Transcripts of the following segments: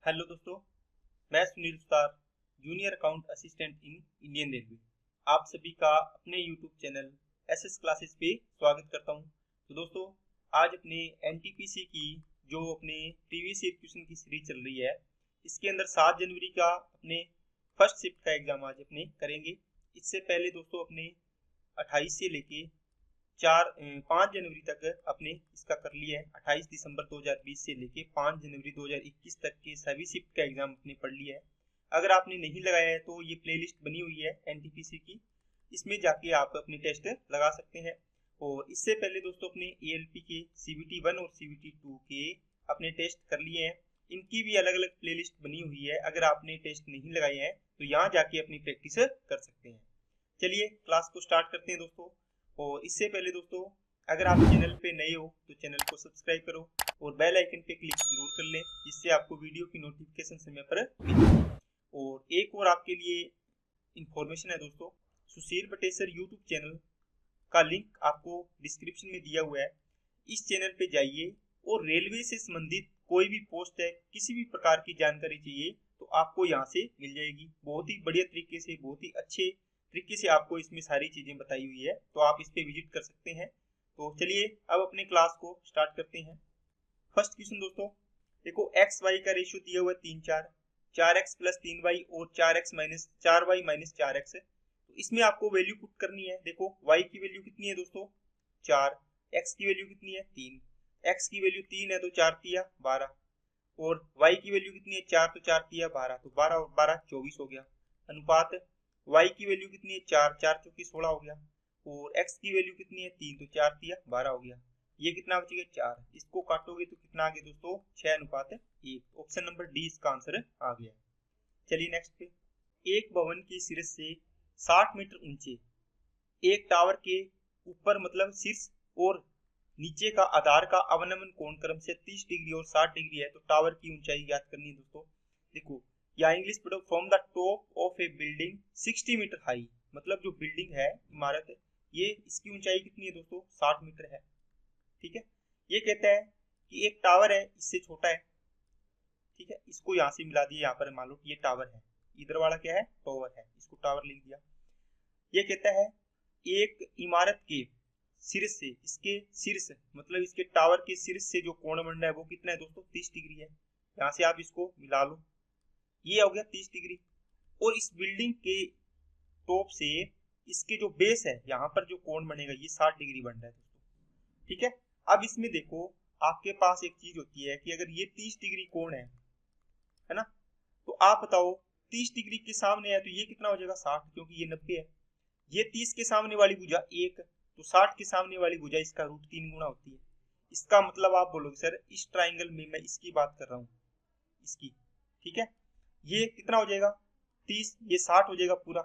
Hello दोस्तों, मैं Sunil Sutar, junior account assistant in Indian railway. आप सभी का अपने यूट्यूब चैनल एसएस क्लासेस पे स्वागत करता हूं। तो दोस्तों, आज अपने एनटीपीसी की जो अपने प्रीवियस ईयर क्वेश्चन की सीरीज चल रही है, इसके अंदर 7 जनवरी का अपने फर्स्ट शिफ्ट का एग्जाम आज अपने करेंगे। इससे पहले दोस्तों अपने 28 से लेके 5 जनवरी तक अपने इसका कर लिया है। 28 दिसंबर 2020 से लेके 5 जनवरी 2021 तक के सभी शिफ्ट का एग्जाम अपने पढ़ लिया है। अगर आपने नहीं लगाया है तो ये प्लेलिस्ट बनी हुई है एनटीपीसी की, इसमें जाके आप अपने टेस्ट लगा सकते हैं। और इससे पहले दोस्तों अपने एएलपी के CBT 1 और CBT 2 के अपने टेस्ट कर लिए हैं। इनकी भी अलग अलग प्लेलिस्ट बनी हुई है। अगर आपने टेस्ट नहीं लगाए हैं तो यहाँ जाके अपनी प्रैक्टिस कर सकते हैं। चलिए क्लास को स्टार्ट करते हैं दोस्तों। और इससे पहले दोस्तों, अगर आप चैनल पे नए हो तो चैनल को सब्सक्राइब करो और बेल आइकन पे क्लिक जरूर कर लें, जिससे आपको वीडियो की नोटिफिकेशन समय पर मिले। और एक और आपके लिए इंफॉर्मेशन है दोस्तों, सुशील बटेसर यूट्यूब चैनल का लिंक आपको डिस्क्रिप्शन में दिया हुआ है। इस चैनल पे जाइए और रेलवे से संबंधित कोई भी पोस्ट है, किसी भी प्रकार की जानकारी चाहिए तो आपको यहाँ से मिल जाएगी। बहुत ही बढ़िया तरीके से, बहुत ही अच्छे तरीके से आपको इसमें सारी चीजें बताई हुई है, तो आप इस पे विजिट कर सकते हैं। तो चलिए अब अपने क्लास को स्टार्ट करते हैं। फर्स्ट क्वेश्चन दोस्तों, देखो एक्स वाई का रेशियो दिया हुआ है 3 4, 4x + 3y और 4y - 4x। तो इसमें आपको वैल्यू पुट करनी है। देखो y की वैल्यू कितनी है दोस्तों 4, x की वैल्यू कितनी है 3, x की वैल्यू 3 है तो 4 × 3 = 12, और y की वैल्यू कितनी है 4, तो 4 × 3 = 12, तो 12 और 12 24 हो गया। अनुपात y की वैल्यू कितनी है 4, 4 × 4 = 16 हो गया, और x की वैल्यू कितनी है 3, तो 4 × 3 = 12 हो गया। ये कितना बचेगा 4, इसको काटोगे तो कितना आ गया दोस्तों 6:1। ऑप्शन नंबर डी इसका आंसर आ गया। चलिए नेक्स्ट पे, एक भवन के शीर्ष से 60 मीटर ऊंचे एक टावर के ऊपर मतलब शीर्ष और नीचे का आधार का अवनमन कोण क्रम से 30 डिग्री और 60 डिग्री है, तो टावर की ऊंचाई ज्ञात करनी है दोस्तों। देखो या इंग्लिश पढ़ो, from the top of a building 60 metre high, मतलब जो बिल्डिंग है, इमारत है, ये इसकी ऊंचाई कितनी है दोस्तों 60 मीटर है। ठीक है, ये कहता है कि एक टावर है, इससे छोटा है। ठीक है, इसको यहाँ से मिला दिया, यहाँ पर मान लो ये टावर है, इधर वाला क्या है टॉवर है, इसको टावर लिख दिया। ये कहता है एक इमारत के शीर्ष से, इसके शीर्ष मतलब इसके टावर के शीर्ष से जो कोण बन रहा है वो कितना है दोस्तों 30 डिग्री है। यहाँ से आप इसको मिला लो, ये हो गया 30 डिग्री। और इस बिल्डिंग के टॉप से इसके जो बेस है, यहाँ पर जो कोण बनेगा ये 60 डिग्री बन रहा है दोस्तों। ठीक है, अब इसमें देखो आपके पास एक चीज होती है कि अगर ये 30 डिग्री कोण है ना, तो आप बताओ 30 डिग्री के सामने है तो ये कितना हो जाएगा 60, क्योंकि ये 90 है। ये 30 के सामने वाली भुजा 1, तो 60 के सामने वाली भुजा इसका √3 गुना होती है। इसका मतलब आप बोलोगे सर इस ट्राइंगल में मैं इसकी बात कर रहा हूँ, इसकी। ठीक है, ये कितना हो जाएगा 30, ये 60 हो जाएगा पूरा।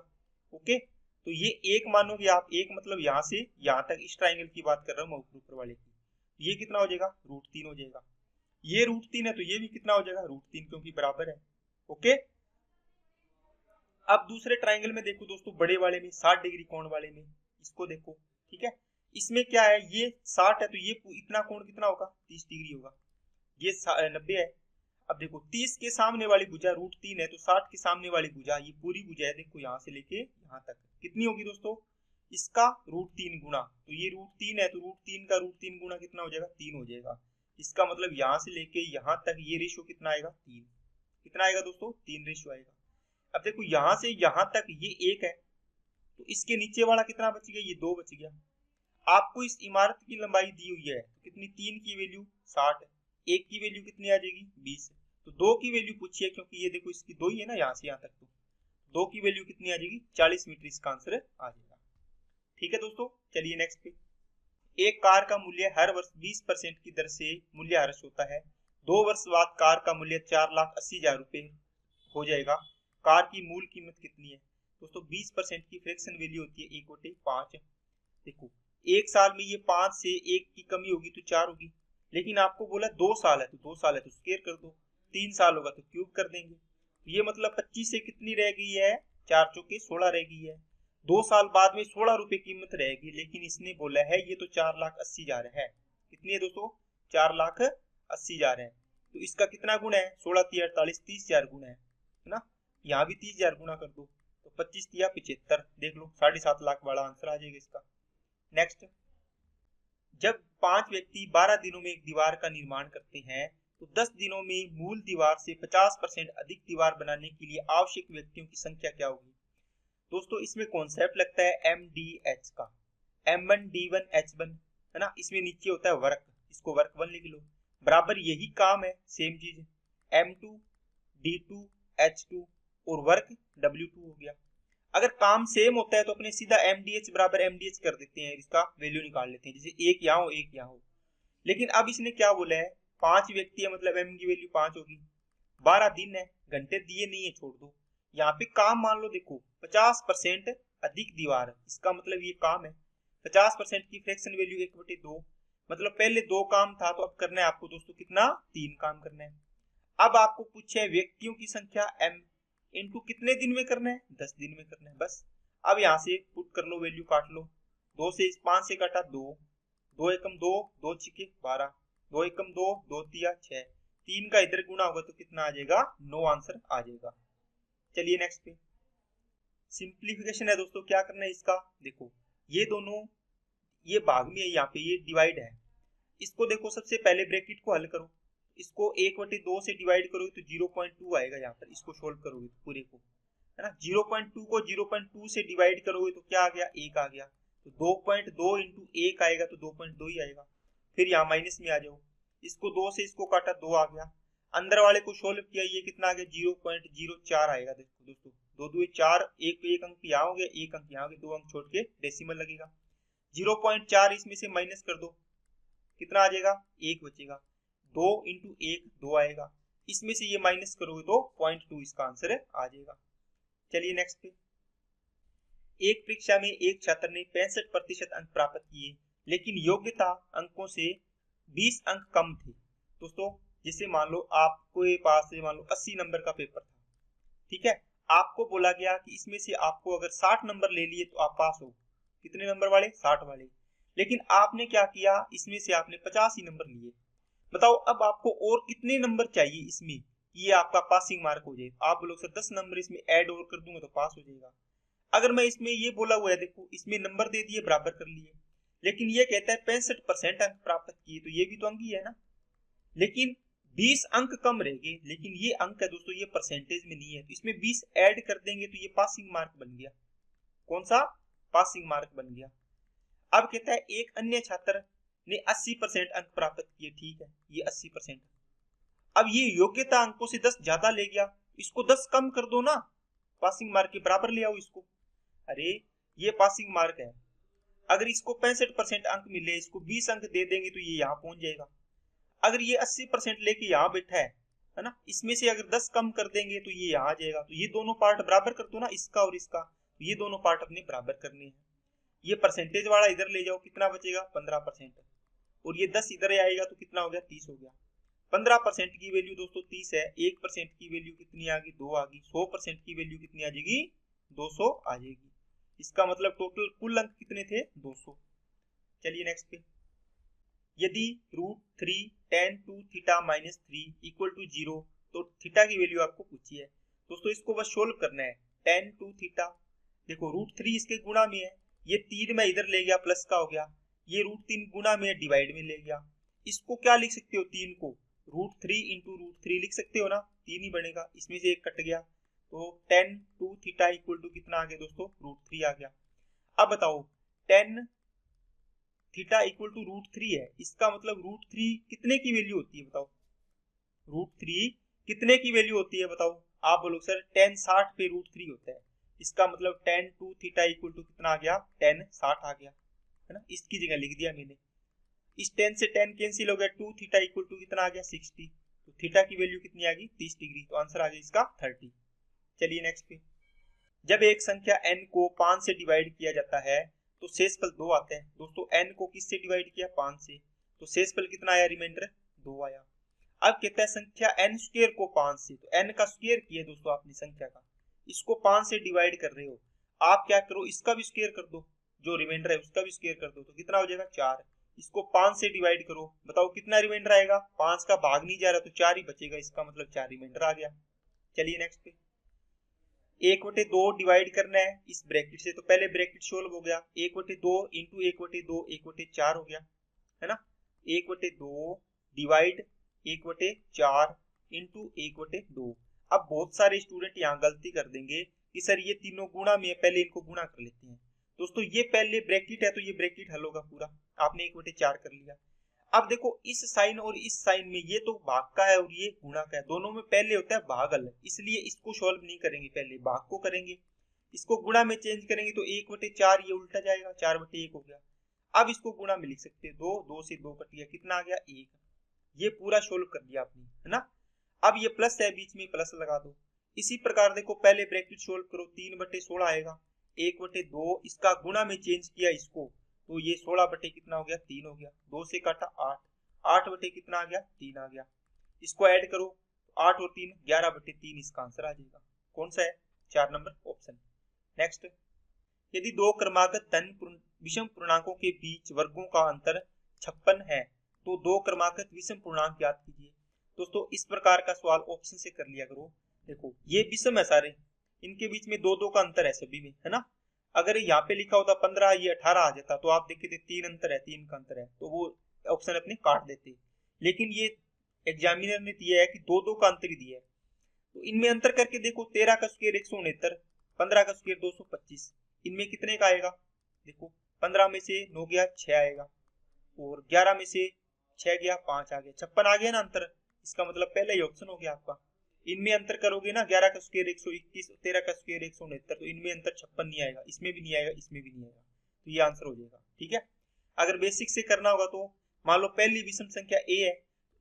ओके, तो ये एक मानोगे आप, एक मतलब यहाँ से यहाँ तक इस ट्राइंगल की बात कर रहा हूँ मैं, ऊपर वाले की। ये कितना हो जाएगा √3 हो जाएगा। ये √3 है तो ये भी कितना हो जाएगा √3, क्योंकि बराबर है। ओके, अब दूसरे ट्राइंगल में देखो दोस्तों, बड़े वाले में 60 डिग्री कोण वाले में, इसको देखो। ठीक है, इसमें क्या है, ये 60 है तो ये इतना कोण कितना होगा 30 डिग्री होगा। ये 90 है। अब देखो 30 के सामने वाली भुजा √3 है, तो 60 के सामने वाली भुजा, ये पूरी भुजा है, देखो यहाँ से लेके यहाँ तक कितनी होगी दोस्तों, इसका √3 गुना। तो ये √3 है तो √3 का √3 गुना कितना हो जाएगा 3 हो जाएगा। इसका मतलब यहाँ से लेके यहाँ तक ये रेशियो कितना आएगा 3। कितना आएगा दोस्तों 3 रेशियो आएगा। अब देखो यहाँ से यहाँ तक ये 1 है, तो इसके नीचे वाला कितना बच गया, ये 2 बच गया। आपको इस इमारत की लंबाई दी हुई है, तो कितनी 3 की वैल्यू 60 है, 1 की वैल्यू कितनी आ जाएगी 20 है, तो 2 की वैल्यू पूछिए, क्योंकि ये देखो इसकी 2 ही है ना यहाँ से यहाँ तक, तो 2 की वैल्यू कितनी आ जाएगी 40 मीटर, इसका आंसर आ जाएगा। ठीक है दोस्तों, चलिए नेक्स्ट पे, एक कार का मूल्य हर वर्ष 20% की दर से मूल्यह्रास होता है। 2 वर्ष बाद कार का मूल्य 4,80,000 रुपए हो जाएगा। कार की मूल कीमत कितनी है दोस्तों, 20% की फ्रैक्शन वैल्यू होती है 1/5। देखो एक साल में ये 5 से 1 की कमी होगी तो 4 होगी, लेकिन आपको बोला 2 साल है तो 2 साल है तो स्क्वायर कर दो, 3 साल होगा तो क्यूब कर देंगे। तो ये मतलब 25 से कितनी रह गई है 4 चौके 16 रह गई है। 2 साल बाद में 16 रुपए कीमत रहेगी, लेकिन इसने बोला है ये तो 4,80,000 है। कितनी है दोस्तों 4,80,000 है। तो इसका कितना गुना है, 16 तिया 48, 30,000 गुना है ना। यहाँ भी 30,000 गुना कर दो तो 25 तिया 75, देख लो 7.5 लाख वाला आंसर आ जाएगा इसका। नेक्स्ट, जब 5 व्यक्ति 12 दिनों में एक दीवार का निर्माण करते हैं तो 10 दिनों में मूल दीवार से 50% अधिक दीवार बनाने के लिए आवश्यक व्यक्तियों की संख्या क्या होगी। दोस्तों इसमें कॉन्सेप्ट लगता है MDH का, M1 D1 H1 है ना। इसमें नीचे होता है वर्क, इसको वर्क 1 लिख लो, बराबर यही काम है, सेम चीज है, M2 D2 H2 और वर्क W2 हो गया। अगर काम सेम होता है तो अपने सीधा MDH बराबर MDH कर देते हैं, इसका वैल्यू निकाल लेते हैं, जैसे एक यहाँ हो एक यहाँ हो। लेकिन अब इसने क्या बोला है, 5 व्यक्ति है मतलब M की वैल्यू 5 होगी, 12 दिन है, घंटे दिए नहीं है, छोड़ दो। यहाँ पे काम मान लो, देखो 50% अधिक दीवार, इसका मतलब ये काम है। 50% की फ्रैक्शन वैल्यू 1/2, मतलब पहले 2 काम था तो अब करना है आपको दोस्तों कितना, 3 काम करना है। अब आपको पूछे है व्यक्तियों की संख्या M इनटू कितने दिन में करना है, 10 दिन में करना है बस। अब यहाँ से पुट कर लो, वैल्यू काट लो, 2 से 5 से काटा 2, 2 एकम 2, 2 छिके 12, 2 एकम 2, 2 तिया 6, 3 का इधर गुना होगा तो कितना आ जाएगा, 9 आंसर आ जाएगा। चलिए नेक्स्ट पे सिंप्लीफिकेशन है दोस्तों, क्या करना है इसका, देखो ये दोनों ये भाग में है, यहाँ पे ये डिवाइड है, इसको देखो सबसे पहले ब्रैकेट को हल करो, इसको 1/2 से डिवाइड करोगे तो 0.2 आएगा यहाँ पर, इसको सोल्व करोगे तो पूरे को है ना। 0.2 को 0.2 से डिवाइड करोगे तो क्या आ गया, 1 आ गया, तो 2.2 इंटू 1 आएगा तो 2.2 ही आएगा। फिर यहाँ माइनस में आ जाओ, इसको 2 से इसको काटा 2 आ गया, अंदर वाले को सोल्व किया, ये कितना आ गया 0.04 आएगा। देखो दोस्तों 2 2 4, एक अंक यहाँ हो गया, एक अंक यहाँ हो गया, 2 अंक छोड़ के डेसिमल लगेगा, 0.4 इसमें से माइनस कर दो, कितना आ जाएगा, 1 बचेगा, 2 इंटू 1 2 आएगा, इसमें से ये माइनस करोगे तो 0.2 इसका आंसर आ जाएगा। चलिए नेक्स्ट पे, एक परीक्षा में एक छात्र ने 65% अंक प्राप्त किए लेकिन योग्यता अंकों से 20 अंक कम थे। दोस्तों जैसे मान लो आपके पास मान लो 80 नंबर का पेपर था, ठीक है, आपको बोला गया कि इसमें से आपको अगर 60 नंबर ले लिए तो आप पास हो, कितने नंबर वाले, 60 वाले, लेकिन आपने क्या किया, इसमें से आपने 85 नंबर लिए। बताओ अब आपको और कितने नंबर चाहिए इसमें ये आपका पासिंग मार्क हो जाए। आप बोलोगे सर 10 नंबर इसमें ऐड और कर दूंगा तो पास हो जाएगा। अगर मैं इसमें ये बोला हुआ है, देखो इसमें नंबर दे दिए बराबर कर लिए, लेकिन ये कहता है 65% अंक प्राप्त किए, तो ये भी तो अंक ही है ना, लेकिन 20 अंक कम रह गए, लेकिन ये अंक है दोस्तों, ये परसेंटेज में नहीं है, तो इसमें 20 ऐड कर देंगे तो ये पासिंग मार्क बन गया। कौन सा, पासिंग मार्क बन गया। अब कहता है एक अन्य छात्र ने 80% अंक प्राप्त किए, ठीक है ये 80%, अब ये योग्यता अंकों से 10 ज्यादा ले गया, इसको 10 कम कर दो ना, पासिंग मार्क के बराबर ले आओ इसको। अरे ये पासिंग मार्क है, अगर इसको 65% अंक मिले, इसको 20 अंक दे देंगे तो ये यहाँ पहुंच जाएगा। अगर ये 80% लेके यहाँ बैठा है ना, इसमें से अगर 10 कम कर देंगे तो ये यहाँ आ जाएगा, तो ये दोनों पार्ट बराबर कर दो ना, इसका और इसका, तो ये दोनों पार्ट अपने बराबर करने हैं। ये परसेंटेज वाला इधर ले जाओ, कितना बचेगा 15%, और ये 10 इधर आएगा तो कितना हो गया 30 हो गया। 15% की वैल्यू दोस्तों 30 है, 1% की वैल्यू कितनी आ गई, 2 आ गई, 100% की वैल्यू कितनी आ जाएगी, 200 आ जाएगी। इसका मतलब टोटल कुल अंक कितने थे, 200। चलिए नेक्स्ट पे, यदि √3 tan 2 theta minus 3 equal to 0 तो थीटा की वैल्यू आपको पूछी है। दोस्तों इसको बस सोल्व करना है, tan 2 थीटा, देखो √3 इसके गुणा में है, ये 3 में इधर ले गया प्लस का हो गया, ये √3 गुणा में डिवाइड में ले गया, इसको क्या लिख सकते हो, 3 को √3 इंटू √3 लिख सकते हो ना, 3 ही बनेगा, इसमें से एक कट गया, तो tan 2 थीटा इक्वल टू कितना आ गया दोस्तों, √3 आ गया। अब बताओ tan थीटा इक्वल टू √3 है, इसका मतलब √3 कितने की वैल्यू होती है बताओ, √3 कितने की वैल्यू होती है बताओ। आप बोलो सर tan 60 पे √3 होता है, इसका मतलब tan 2 थीटा इक्वल टू कितना आ गया, tan 60 आ गया, है ना, इसकी जगह लिख दिया मैंने। इस tan से tan कैंसिल हो गया, 2 थीटा इक्वल टू कितना आ गया 60, तो थीटा की वैल्यू कितनी आ गई 30 डिग्री, तो आंसर आ गया इसका 30। चलिए नेक्स्ट पे, जब एक संख्या n को 5 से डिवाइड किया जाता है तो शेषफल 2 आता है। दोस्तों n को किससे डिवाइड किया, 5 से, तो शेषफल कितना आया, रिमाइंडर 2 आया। अब कहता है संख्या n स्क्वायर को 5 से, तो n का स्क्वायर किया दोस्तों आपने संख्या का, इसको 5 से डिवाइड कर रहे हो, आप क्या करो इसका भी स्क्वायर कर दो, जो रिमाइंडर है उसका भी स्क्वायर कर दो, तो कितना हो जाएगा 4, इसको 5 से डिवाइड करो, बताओ कितना रिमाइंडर आएगा। 5 का भाग नहीं जा रहा तो 4 ही बचेगा, इसका मतलब 4 रिमाइंडर आ गया। चलिए नेक्स्ट पे 1/2 डिवाइड करना है इस ब्रैकेट से, तो पहले ब्रैकेट सोल्व हो गया। 1/2 इंटू 1/2 1/4 हो गया, है ना। 1/2 डिवाइड 1/4 इंटू 1/2। अब बहुत सारे स्टूडेंट यहाँ गलती कर देंगे कि सर ये तीनों गुणा में है, पहले इनको गुणा कर लेते हैं। दोस्तों ये पहले ब्रैकेट है तो ये ब्रैकेट हल होगा पूरा, आपने 1/4 कर लिया। अब देखो इस साइन और इस साइन में ये तो भाग का है और ये गुणा का है, दोनों में पहले होता है भागल, इसलिए इसको सॉल्व नहीं करेंगे, पहले भाग को करेंगे। इसको गुणा में चेंज करेंगे तो 1/4 ये उल्टा जाएगा, 4/1 हो गया। अब इसको गुणा में लिख सकते हैं, 2 से 2 कट गया, कितना आ गया 1। ये पूरा सोल्व कर दिया आपने, है ना। अब ये प्लस है, बीच में प्लस लगा दो। इसी प्रकार देखो पहले ब्रैकेट सोल्व करो, 3/16 आएगा। 1/2 इसका गुणा में चेंज किया इसको, तो ये 16 बटे कितना हो गया 3 हो गया। 2 से काटा 8, 8 बटे कितना आ गया 3 आ गया। इसको ऐड करो 8 और 3 11/3 इसका आंसर आ जाएगा। कौन सा है 4 नंबर ऑप्शन। नेक्स्ट, यदि दो क्रमागत धन विषम पूर्णांकों के बीच वर्गों का अंतर 56 है तो दो क्रमागत विषम पूर्णांक ज्ञात कीजिए। दोस्तों इस प्रकार का सवाल ऑप्शन से कर लिया करो। देखो ये विषम है सारे, इनके बीच में 2 का अंतर है सभी में, है ना। अगर यहाँ पे लिखा होता 15 ये 18 आ जाता तो आप देखते थे 3 अंतर है, 3 का अंतर है, तो वो ऑप्शन अपने काट देते। लेकिन ये एग्जामिनर ने दिया है कि 2 का अंतर ही दिया है, तो इनमें अंतर करके देखो 13 का स्क्वायर 169, 15 का स्क्वायर 225, इनमें कितने का आएगा। देखो 15 में से 9 गया 6 आएगा, और 11 में से 6 गया 5 आ गया, 56 आ गया ना अंतर। इसका मतलब पहला ही ऑप्शन हो गया आपका। इनमें अंतर करोगे ना 11 का स्क्वायर 121, 13 का स्क्वायर 169, तो इनमें अंतर 56 नहीं आएगा, इसमें भी नहीं आएगा, इसमें भी नहीं आएगा, तो ये आंसर हो जाएगा। ठीक है, अगर बेसिक से करना होगा तो मान लो पहली विषम संख्या a है,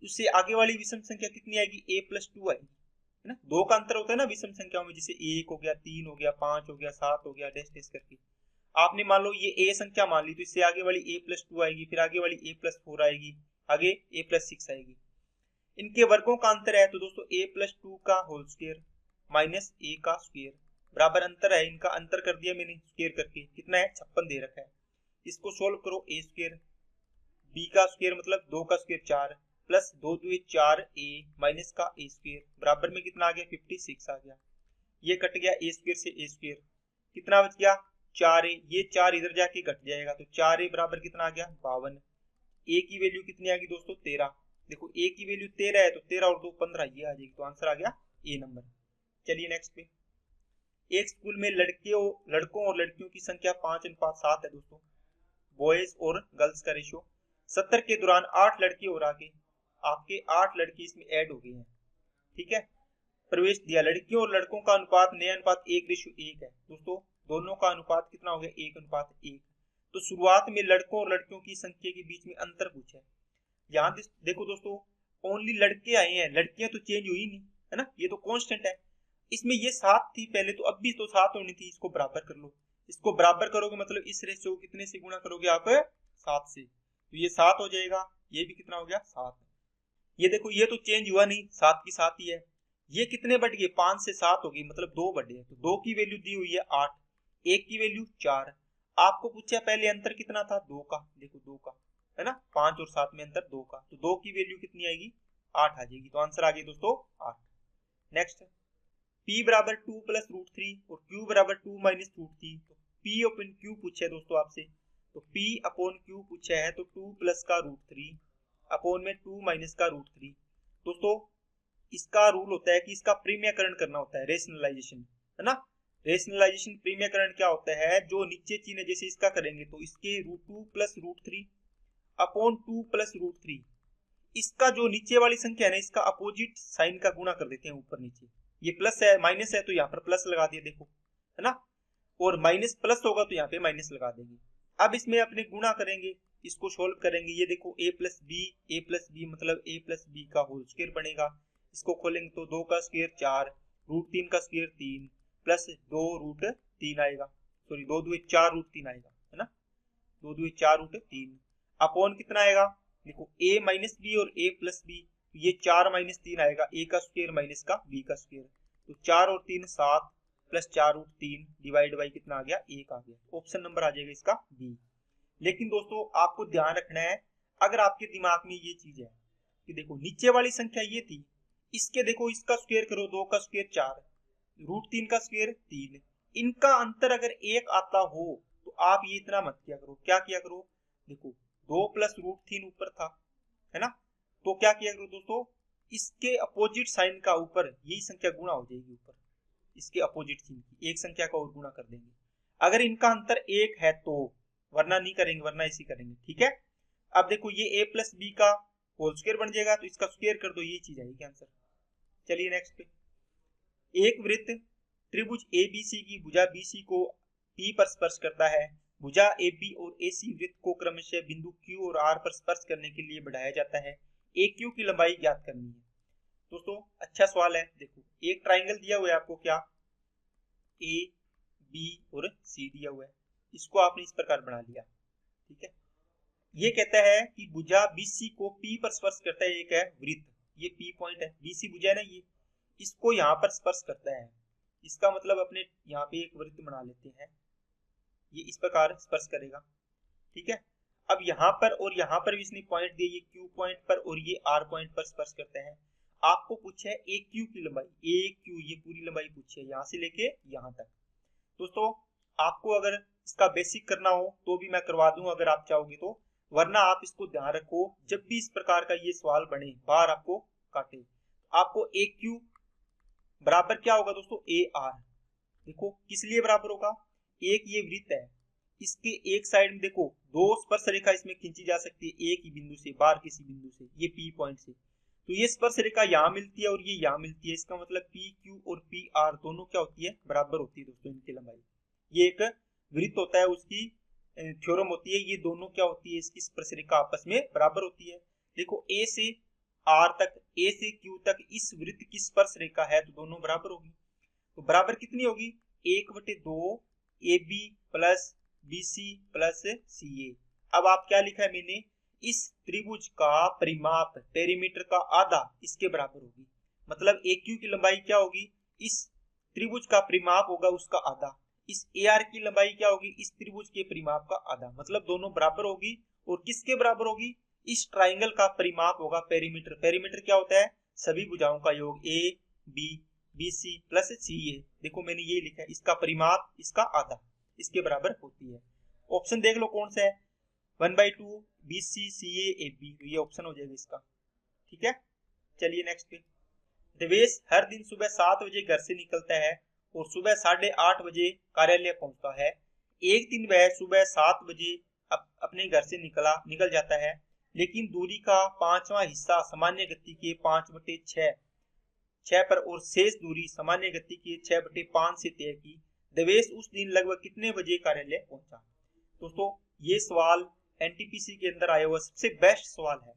उससे आगे वाली विषम संख्या कितनी आएगी a+2 आएगी, है ना। 2 का अंतर होता है ना विषम संख्याओं में, जैसे 1 हो गया 3 हो गया 5 हो गया 7 हो गया डैश डैश करके। आपने मान लो ये a संख्या मान ली तो इससे आगे वाली a+2 आएगी, फिर आगे वाली a+4 आएगी, आगे a+6 आएगी। इनके वर्गों का अंतर है तो दोस्तों a+2 का होल स्क्वायर माइनस a का स्क्वायर बराबर अंतर है, इनका अंतर कर दिया मैंने स्क्वायर करके, कितना है 56 दे रखा है। इसको सोल्व करो, a स्क्वायर b का स्क्वायर मतलब 2 का स्क्वायर 4 प्लस 2 2 4a माइनस का a स्क्वायर बराबर में कितना आ गया 56 आ गया। ये कट गया a स्क्वायर से a स्क्वायर, कितना बच गया 4a, ये 4 इधर जाके कट जाएगा तो 4a बराबर कितना आ गया 52। a की वैल्यू कितनी आ गई दोस्तों 13। देखो a की वैल्यू 13 है तो 13 और 2 15, ये आ जाएगी, तो आंसर आ गया ए नंबर। चलिए नेक्स्ट पे, एक स्कूल में लड़कों और लड़कियों की संख्या 5:7 है दोस्तों, बॉयज और गर्ल्स का रेशियो। 70 के दौरान 8 लड़के और आगे आपके 8 लड़के इसमें ऐड हो गए हैं, ठीक है। प्रवेश दिया, लड़कियों और लड़कों का अनुपात नया अनुपात 1:1 है दोस्तों, दोनों का अनुपात कितना हो गया 1:1। तो शुरुआत में लड़कों और लड़कियों की संख्या के बीच में अंतर पूछा है। यहाँ देखो दोस्तों ओनली लड़के आए हैं, लड़कियां तो चेंज हुई नहीं, है ना, ये तो कांस्टेंट है। इसमें ये 7 थी पहले, तो अब भी तो 7 होनी थी, इसको बराबर कर लो। इसको बराबर करोगे मतलब इस रेशियो को कितने से गुणा करोगे आप 7 से, तो ये 7 हो जाएगा, ये भी कितना हो गया 7। ये देखो ये तो चेंज हुआ नहीं, 7 की 7 ही है। ये कितने बढ़ गए 5 से 7 हो गई, मतलब 2 बढ़े, तो 2 की वैल्यू दी हुई है 8, 1 की वैल्यू 4। आपको पूछा पहले अंतर कितना था 2 का, देखो 2 का, है ना, 5 और 7 में अंतर 2 का, तो 2 की वैल्यू कितनी आएगी 8 आ जाएगी, तो आंसर आ गया दोस्तों 8। नेक्स्ट, p बराबर 2 + √3 और q बराबर 2 - √3, तो p अपन q पूछा है दोस्तों आपसे, तो p अपॉन q पूछा है तो 2 + का √3 अपॉन में 2 - का √3। दोस्तों इसका रूल होता है कि इसका प्रीमियकरण करना होता है, रेशनलाइजेशन, है ना। रेशनलाइजेशन प्रीमियकरण क्या होता है, जो नीचे चिन्ह है जैसे इसका करेंगे तो इसके √2 + √3 अपॉन 2 + √3, इसका जो नीचे वाली संख्या है ना इसका अपोजिट साइन का गुणा कर देते हैं ऊपर नीचे। ये प्लस है माइनस है तो यहाँ पर प्लस लगा दिया, देखो, है ना, और माइनस प्लस होगा तो यहाँ पे माइनस लगा देंगे। अब इसमें अपने गुणा करेंगे, इसको सोल्व करेंगे, ये देखो a + b मतलब a + b का होल स्क्वायर बनेगा। इसको खोलेंगे तो 2 का स्क्वायर 4, √3 का स्क्वायर 3 प्लस 2 √3 आएगा, सॉरी 2 2 4 √3 आएगा, है ना, 2 2 4 √3 अपॉन कितना आएगा, देखो a - b और a + b, ये 4 - 3 आएगा, a का स्क्वायर माइनस का b का स्क्वायर, तो 4 और 3 7 प्लस 4 √3 डिवाइड बाई कितना आ गया 1 आ गया, ऑप्शन नंबर आ जाएगा इसका बी। लेकिन दोस्तों आपको ध्यान रखना है, अगर आपके दिमाग में ये चीज है कि देखो नीचे वाली संख्या ये थी, इसके देखो इसका स्क्वायर करो, 2 का स्क्वायर 4, √3 का स्क्वायर 3, इनका अंतर अगर 1 आता हो तो आप ये इतना मत किया करो। क्या किया करो, देखो 2 प्लस √3 ऊपर था, है ना, तो क्या किया करो दोस्तों, इसके अपोजिट साइन का ऊपर यही संख्या गुणा हो जाएगी, ऊपर इसके अपोजिट चिन्ह की एक संख्या का और गुणा कर देंगे, अगर इनका अंतर 1 है तो, वरना नहीं करेंगे, वरना इसी करेंगे। ठीक है, अब देखो ये a प्लस बी का होल स्क्वायर बन जाएगा, तो इसका स्क्वायर कर दो, ये चीज आएगी आंसर। चलिए नेक्स्ट पे, एक वृत्त त्रिभुज ABC की भुजा BC को P पर स्पर्श करता है। भुजा AB और AC वृत्त को क्रमशः बिंदु Q और R पर स्पर्श करने के लिए बढ़ाया जाता है। AQ की लंबाई ज्ञात करनी है। दोस्तों अच्छा सवाल है। देखो एक ट्राइंगल दिया हुआ है आपको, क्या A B और C दिया हुआ है, इसको आपने इस प्रकार बना लिया। ठीक है, ये कहता है कि भुजा BC को P पर स्पर्श करता है। एक है वृत्त, ये P पॉइंट है, BC भुजा है ना, ये इसको यहाँ पर स्पर्श करता है। इसका मतलब अपने यहाँ पे एक वृत्त बना लेते हैं, ये इस प्रकार स्पर्श करेगा। ठीक है, अब यहाँ पर और यहाँ पर भी इसने पॉइंट दिए, ये Q पॉइंट पर और ये R पॉइंट पर स्पर्श करते हैं। आपको पूछा है AQ की लंबाई, AQ ये पूरी लंबाई पूछी है, यहाँ से लेके यहाँ तक। दोस्तों आपको अगर इसका बेसिक करना हो तो भी मैं करवा दूं अगर आप चाहोगे तो, वरना आप इसको ध्यान रखो, जब भी इस प्रकार का ये सवाल बने, बार आपको काटे, आपको AQ बराबर क्या होगा दोस्तों, AR। देखो किस लिए बराबर होगा, एक ये वृत्त है, इसके एक साइड में देखो 2 स्पर्श रेखा इसमें खींची जा सकती है, एक ही बिंदु से, बाहर किसी बिंदु से, ये P पॉइंट से, तो ये स्पर्श रेखा यहाँ मिलती है और ये यहाँ मिलती है। इसका मतलब PQ और PR दोनों क्या होती है, बराबर होती है दोस्तों इनकी लंबाई। ये एक वृत्त होता है, उसकी थ्योरम होती है, ये दोनों क्या होती है, इसकी स्पर्श रेखा आपस में बराबर होती है। देखो A से R तक, A से Q तक इस वृत्त की स्पर्श रेखा है, तो दोनों बराबर होगी। तो बराबर कितनी होगी, 1/2 AB plus BC plus CA। अब आप क्या लिखा है मैंने, इस त्रिभुज का परिमाप पेरीमीटर का आधा इसके बराबर होगी। मतलब AQ की लंबाई क्या होगी, इस त्रिभुज का परिमाप होगा उसका आधा, इस AR की लंबाई क्या होगी, इस त्रिभुज के परिमाप का आधा, मतलब दोनों बराबर होगी। और किसके बराबर होगी, इस ट्राइंगल का परिमाप होगा पेरीमीटर। पेरीमीटर क्या होता है, सभी भुजाओं का योग, A B BC plus CA। देखो मैंने ये लिखा है, इसका परिमाप इसका आधा इसके बराबर होती है। ऑप्शन देख लो कौन सा है, 1/2 BC CA AB, ये ऑप्शन हो जाएगा इसका। ठीक है, चलिए नेक्स्ट पे, देवेश हर दिन सुबह 7 बजे घर से निकलता है और सुबह 8:30 बजे कार्यालय पहुंचता है। एक दिन वह सुबह 7 बजे अपने घर से निकल जाता है, लेकिन दूरी का 5वां हिस्सा सामान्य गति के 5/6 पर और शेष दूरी सामान्य गति के 6/5 से तय की। देवेश उस दिन लगभग कितने बजे कार्यालय पहुंचा। दोस्तों ये सवाल NTPC के अंदर आया हुआ सबसे बेस्ट सवाल है।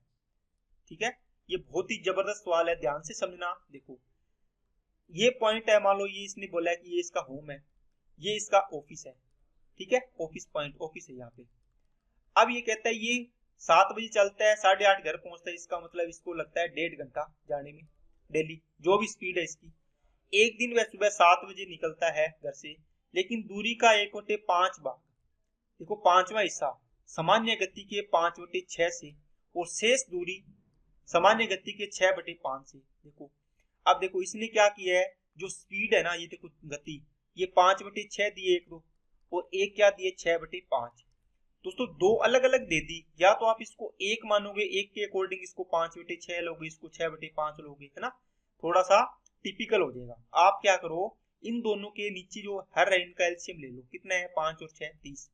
ठीक है, ये बहुत ही जबरदस्त सवाल है, ध्यान से समझना। देखो ये पॉइंट है, मान लो ये इसने बोला है कि ये इसका होम है, ये इसका ऑफिस है। ठीक है, ऑफिस पॉइंट, ऑफिस है यहाँ पे। अब ये कहता है ये 7 बजे चलता है, 8:30 घर पहुंचता है, इसका मतलब इसको लगता है 1.5 घंटा जाने में डेली, जो भी स्पीड है इसकी। एक दिन वह सुबह 7 बजे निकलता है घर से, लेकिन दूरी का 1/5 भाग, देखो 5वां हिस्सा सामान्य गति के 5/6 से और शेष दूरी सामान्य गति के 6/5 से। देखो अब देखो इसने क्या किया है, जो स्पीड है ना, ये देखो गति, ये 5/6 दिए एक, दो और एक क्या दिए 6/5। दोस्तों दो अलग अलग दे दी, या तो आप इसको एक मानोगे, एक के अकॉर्डिंग इसको 5/6 लोगे, इसको 6/5 लोगे, है ना, थोड़ा सा टिपिकल हो जाएगा। आप क्या करो, इन दोनों के नीचे जो हर है इनका एलसीएम ले लो, कितना है 5 और 6 30।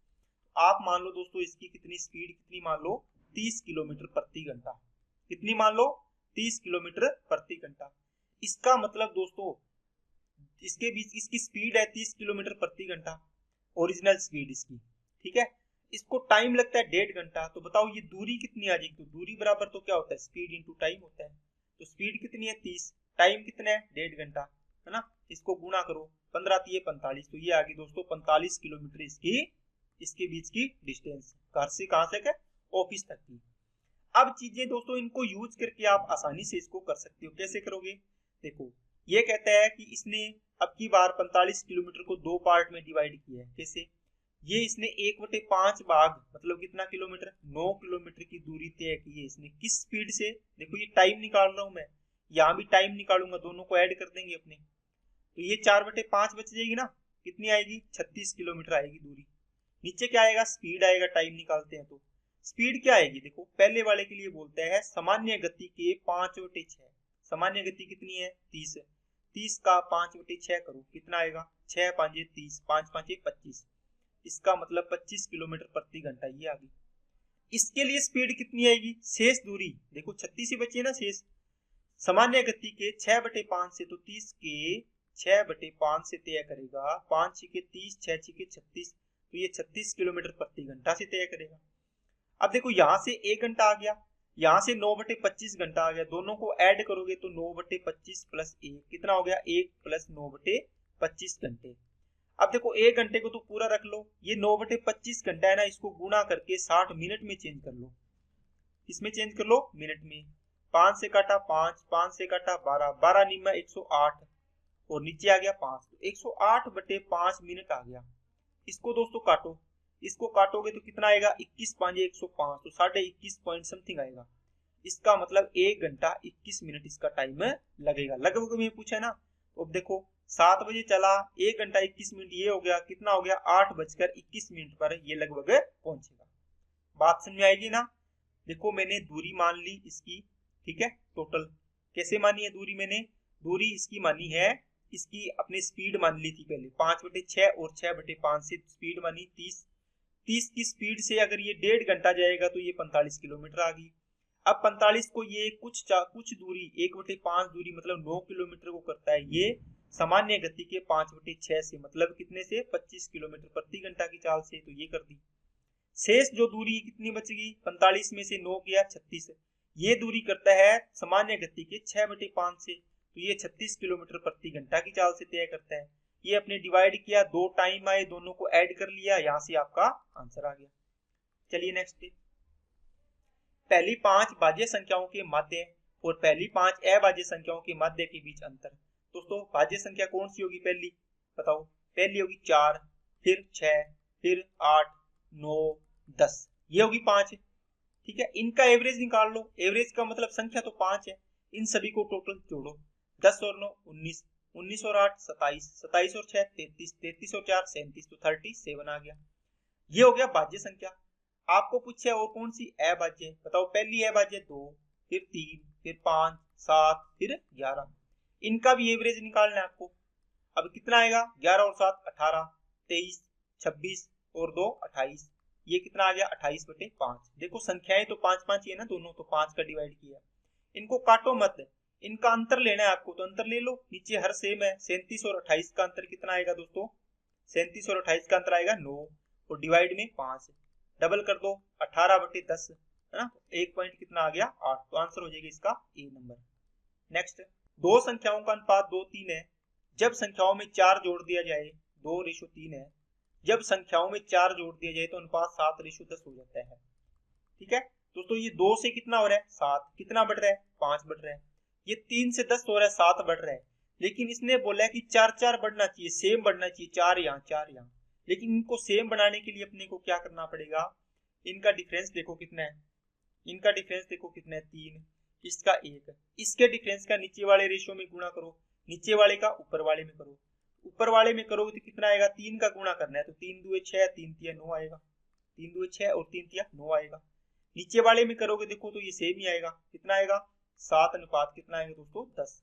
आप मान लो दोस्तों इसकी कितनी स्पीड, कितनी मान लो 30 किलोमीटर प्रति घंटा, कितनी मान लो 30 किलोमीटर प्रति घंटा। इसका मतलब दोस्तों इसके बीच इसकी स्पीड है 30 किलोमीटर प्रति घंटा, ओरिजिनल स्पीड इसकी। ठीक है, इसको टाइम लगता है 1.5 घंटा। तो बताओ ये दूरी कितनी आ जाएगी, तो दूरी बराबर तो क्या होता है, स्पीड इंटू टाइम होता है। तो स्पीड कितनी है 30, टाइम कितना है 1.5 घंटा, है ना, इसको गुणा करो 15 × 45, तो ये आ गई दोस्तों 45 किलोमीटर इसके बीच की डिस्टेंस, घर से कहां तक, ऑफिस तक की। अब चीजें दोस्तों इनको यूज करके आप आसानी से इसको कर सकते हो। कैसे करोगे, देखो ये कहता है कि इसने अब की बार 45 किलोमीटर को 2 पार्ट में डिवाइड किया है। कैसे, ये इसने 1/5 भाग मतलब कितना किलोमीटर, 9 किलोमीटर की दूरी तय की है इसने। किस स्पीड से, देखो ये टाइम निकाल रहा हूं मैं, यहाँ भी टाइम निकालूंगा, दोनों को ऐड कर देंगे अपने, तो ये 4/5 बच जाएगी ना, कितनी आएगी 36 किलोमीटर आएगी दूरी। नीचे क्या आएगा, स्पीड आएगा, टाइम निकालते हैं तो स्पीड क्या आएगी, देखो पहले वाले के लिए बोलते हैं सामान्य गति के 5/6। सामान्य गति कितनी है 30, 30 का 5/6 करो, कितना आएगा 6 5 30, 5 5 25, इसका मतलब 25 किलोमीटर प्रति घंटा ये आ गई। इसके लिए स्पीड कितनी आएगी, शेष दूरी देखो 36 ही बची है ना शेष, सामान्य गति के 6/5 से, तो 30 के 6/5 से तय करेगा, 5 6 30, 6 6 36, तो ये 36 किलोमीटर प्रति घंटा से तय करेगा। अब देखो यहां से 1 घंटा आ गया, यहां से 9/25 घंटा आ गया, दोनों को ऐड करोगे तो 9/25 प्लस 1 कितना हो गया, 1 प्लस 9/25 घंटे। अब देखो 1 घंटे को तो पूरा रख लो, ये 9/25 घंटा है ना, इसको गुणा करके 60 मिनट में चेंज कर लो, इसमें चेंज कर लो मिनट में। 5 से काटा 5, 5 से काटा 12, 12 निम्न 108 और नीचे आ गया 5, तो 108/5 मिनट आ गया। इसको दोस्तों काटो, इसको काटोगे तो कितना आएगा 21 5 105, तो 21.5 पॉइंट समथिंग आएगा। इसका मतलब 1 घंटा 21 मिनट इसका टाइम लगेगा। लगभग में पूछा है ना, तो अब देखो 7 बजे चला, 1 घंटा 21 मिनट ये हो गया, कितना हो गया 8:21 पर ये लगभग पहुंचेगा। बात समझ में आएगी ना। देखो मैंने दूरी मान ली इसकी, ठीक है, टोटल कैसे मानी है दूरी, मैंने दूरी इसकी मानी है, इसकी अपने स्पीड मान ली थी पहले 5/6 और 6/5 से स्पीड मानी 30, 30 की स्पीड से अगर ये 1.5 घंटा जाएगा तो ये 45 किलोमीटर आ गई। अब 45 को ये कुछ दूरी 1/5 दूरी मतलब 9 किलोमीटर को करता है ये सामान्य गति के 5/6 से, मतलब कितने से 25 किलोमीटर प्रति घंटा की चाल से, तो ये कर दी। शेष जो दूरी कितनी बचेगी, 45 में से 9 गया 36, ये दूरी करता है सामान्य गति के 6/5 से, तो ये 36 किलोमीटर प्रति घंटा की चाल से तय करता है। ये अपने डिवाइड किया, दो टाइम आए, दोनों को ऐड कर लिया, यहां से आपका आंसर आ गया। चलिए नेक्स्ट, पहली 5 भाज्य संख्याओं के माध्य और पहली 5 अभाज्य संख्याओं के माध्य के बीच अंतर। दोस्तों भाज्य संख्या कौन सी होगी पहली, बताओ, पहली होगी 4, फिर 6, फिर 8 9 10, ये होगी 5, ठीक है। इनका एवरेज निकाल लो, एवरेज का मतलब संख्या तो 5 है, इन सभी को टोटल जोड़ो, 10 और 9 19, 19 और 8 27, 27 और 6 33, 33 और 4 37, तो 37 आ गया। ये हो गया भाज्य संख्या। आपको पूछे और कौन सी अभाज्य है, बताओ, पहली अभाज्य 2, फिर 3, फिर 5 7, फिर 11, इनका भी एवरेज निकालना है आपको। अब कितना आएगा, 11 और 7 18, 23 26 और 2 28, ये कितना आ गया 28/5। देखो संख्याएं तो 5 5 ही है ना दोनों, तो 5 का डिवाइड किया, इनको काटो मत, इनका अंतर लेना है आपको, तो अंतर ले लो, नीचे हर सेम है, 37 और 28 का अंतर कितना आएगा दोस्तों, 37 और 28 का अंतर आएगा 9 और डिवाइड में 5, डबल कर दो 18/10 है ना, एक पॉइंट कितना आ गया 8, तो आंसर हो जाएगा इसका ए नंबर। नेक्स्ट, दो संख्याओं का अनुपात 2:3 है, जब संख्याओं में 4 जोड़ दिया जाए, 2:3 है, जब संख्याओं में 4 जोड़ दिया जाए तो अनुपात 7:10 हो जाता है, ठीक है दोस्तों। ये 2 से कितना हो रहा है 7, कितना बढ़ रहा है 5 बढ़ रहा है, ये 3 से 10 हो रहा है 7 बढ़ रहा है, लेकिन इसने बोला है कि 4 4 बढ़ना चाहिए, सेम बढ़ना चाहिए, 4 यहाँ 4 यहाँ, लेकिन इनको सेम बनाने के लिए अपने को क्या करना पड़ेगा, इनका डिफरेंस देखो कितना है, इनका डिफरेंस देखो कितना है 3, इसका 1, इसके डिफरेंस का नीचे वाले रेशियो में गुणा करो, नीचे वाले का ऊपर वाले में करो, ऊपर वाले में करोगे तो कितना आएगा, 3 का गुणा करना है, तो 3 दूए 6, 3 तिया 9 आएगा, 3 दूए 6 और 3 तिया 9 आएगा। नीचे वाले में करोगे देखो तो ये सेम ही आएगा, कितना आएगा 7 अनुपात कितना आएगा दोस्तों 10।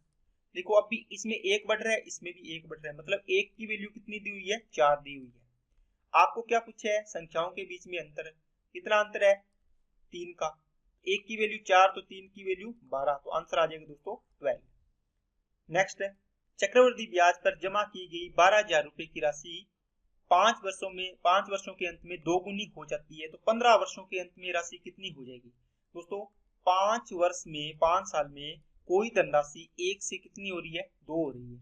देखो अब भी इसमें 1 बढ़ रहा है, इसमें भी 1 बढ़ रहा है, मतलब 1 की वैल्यू कितनी दी हुई है 4 दी हुई है। आपको क्या पूछा है, संख्याओं के बीच में अंतर, कितना अंतर है 3 का, 1 की वैल्यू 4 तो 3 की वैल्यू 12, तो आंसर आ जाएगा दोस्तों 12। नेक्स्ट है, चक्रवृद्धि ब्याज पर जमा की गई 12,000 रुपए की राशि 5 वर्षों के अंत में दोगुनी हो जाती है, तो 15 वर्षों के अंत में राशि कितनी हो जाएगी दोस्तों, 5 वर्ष में 5 साल में कोई धनराशि 1 से कितनी हो रही है 2 हो रही है,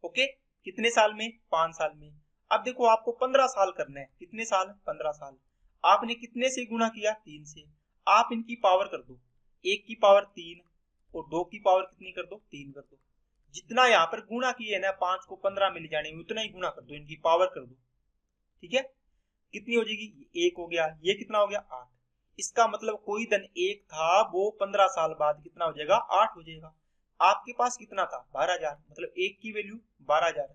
ओके, कितने साल में 5 साल में। अब देखो आपको 15 साल करना है, कितने साल 15 साल, आपने कितने से गुणा किया 3 से, आप इनकी पावर कर दो, 1 की पावर 3 और 2 की पावर कितनी कर दो 3 कर दो, जितना यहाँ पर गुणा किए ना 5 को 15 में ले जाने में उतना ही गुणा कर दो, इनकी पावर कर दो, ठीक है। कितनी हो जाएगी, 1 हो गया, ये कितना हो गया 8। इसका मतलब कोई धन 1 था वो 15 साल बाद कितना हो जाएगा 8 हो जाएगा। आपके पास कितना था 12,000, मतलब 1 की वैल्यू 12,000,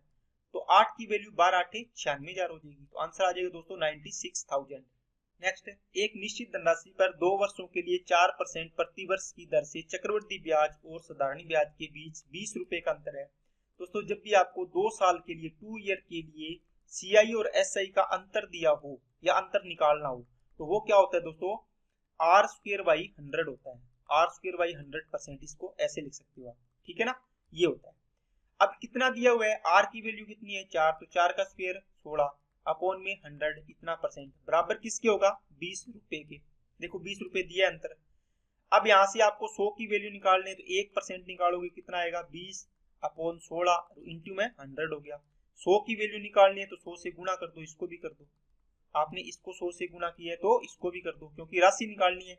तो 8 की वैल्यू 12 8 96,000 हो जाएगी। तो आंसर आ जाएगा दोस्तों 96,000। नेक्स्ट, एक निश्चित धनराशि पर 2 वर्षों के लिए 4% प्रति वर्ष की दर से चक्रवृद्धि ब्याज और साधारण ब्याज के बीच 20 रुपए का अंतर है। दोस्तों जब भी आपको 2 साल के लिए 2 ईयर के लिए सीआई और एसआई का अंतर दिया हो या अंतर निकालना हो तो वो क्या होता है दोस्तों, आर स्क्र बाई 100 होता है। आर स्क्र बाई 100%, इसको ऐसे लिख सकते हो आप, ठीक है ना, ये होता है। अब कितना दिया हुआ है, आर की वैल्यू कितनी है 4, तो 4 का स्क्वायर 16 अपॉन में 100 इतना परसेंट बराबर किसके होगा 20 रुपए के। देखो 20 रुपए दिया अंतर। अब यहाँ से आपको 100 की वैल्यू निकालने तो 1% निकालोगे कितना आएगा 20 अपॉन 16 इंटू में 100 हो गया। 100 की वैल्यू निकालनी है तो 100 से गुणा कर दो, इसको भी कर दो। आपने इसको 100 से गुणा किया है तो इसको भी कर दो, क्योंकि राशि निकालनी है।